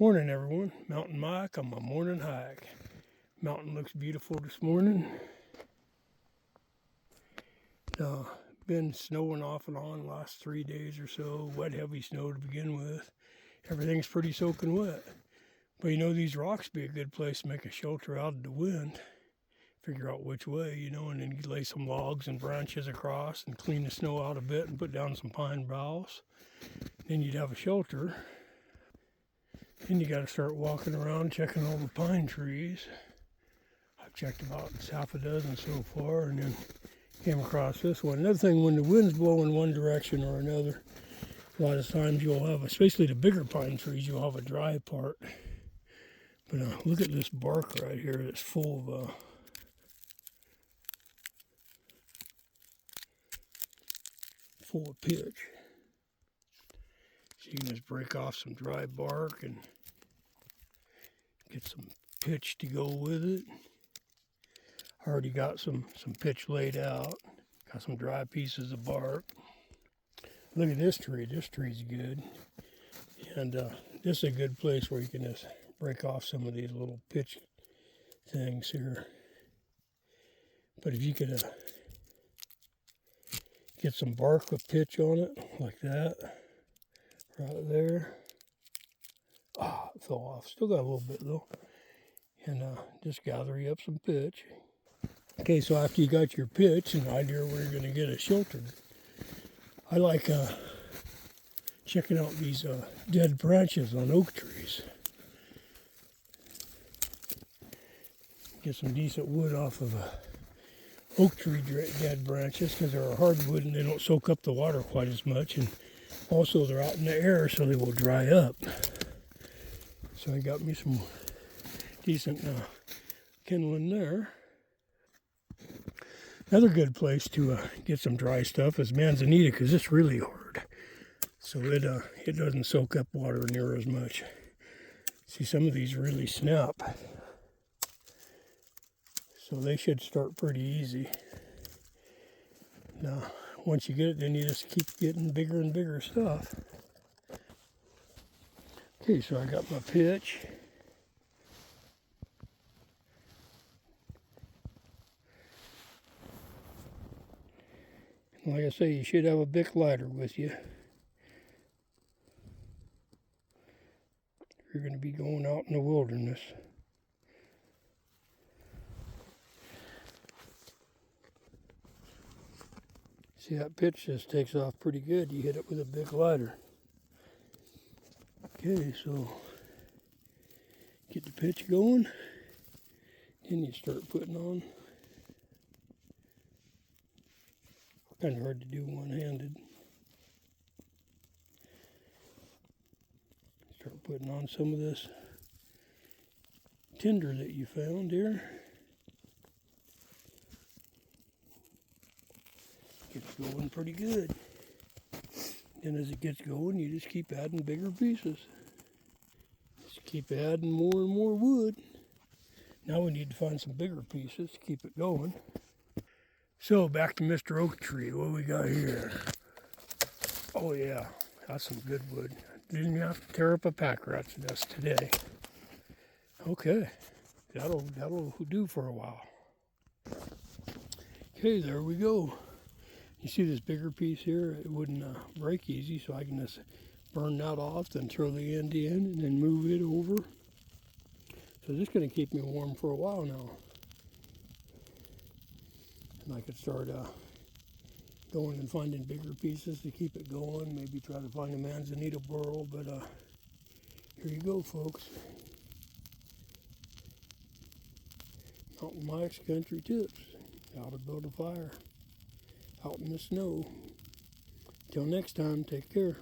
Morning everyone, Mountain Mike on my morning hike. Mountain looks beautiful this morning. Been snowing off and on the last 3 days or so, wet heavy snow to begin with. Everything's pretty soaking wet. But you know, these rocks be a good place to make a shelter out of the wind. Figure out which way, and then you lay some logs and branches across and clean the snow out a bit and put down some pine boughs. Then you'd have a shelter. Then you got to start walking around checking all the pine trees. I've checked about half a dozen so far, and then came across this one. Another thing, when the wind's blowing one direction or another, a lot of times you'll have, especially the bigger pine trees, you'll have a dry part. But look at this bark right here that's full of pitch. So you can just break off some dry bark and get some pitch to go with it. I already got some pitch laid out. Got some dry pieces of bark. Look at this tree. This tree's good. And this is a good place where you can just break off some of these little pitch things here. But if you could get some bark with pitch on it, like that, right there. It fell off. Still got a little bit though. And just gather you up some pitch. Okay, so after you got your pitch and idea where you're going to get it sheltered, I like checking out these dead branches on oak trees. Get some decent wood off of oak tree dead branches, because they're a hardwood and they don't soak up the water quite as much, and also they're out in the air so they will dry up. So I got me some decent kindling there. Another good place to get some dry stuff is manzanita, because it's really hard. So it doesn't soak up water near as much. See, some of these really snap. So they should start pretty easy. Now, once you get it, then you just keep getting bigger and bigger stuff. Okay, so I got my pitch. Like I say, you should have a Bic lighter with you. You're going to be going out in the wilderness. See, that pitch just takes off pretty good. You hit it with a Bic lighter. Okay, so get the pitch going. Then you start putting on. Kind of hard to do one-handed. Start putting on some of this tinder that you found here. Gets going pretty good. And as it gets going, you just keep adding bigger pieces. Just keep adding more and more wood. Now we need to find some bigger pieces to keep it going. So back to Mr. Oak Tree. What we got here? Oh yeah, that's some good wood. Didn't even have to tear up a pack rat's nest today. Okay, that'll do for a while. Okay, there we go. You see this bigger piece here? It wouldn't break easy, so I can just burn that off, then throw the end in, and then move it over. So this is going to keep me warm for a while now. And I could start going and finding bigger pieces to keep it going. Maybe try to find a manzanita burl, but here you go, folks. Mountain Mike's Country Tips. How to build a fire out in the snow. Till next time, take care.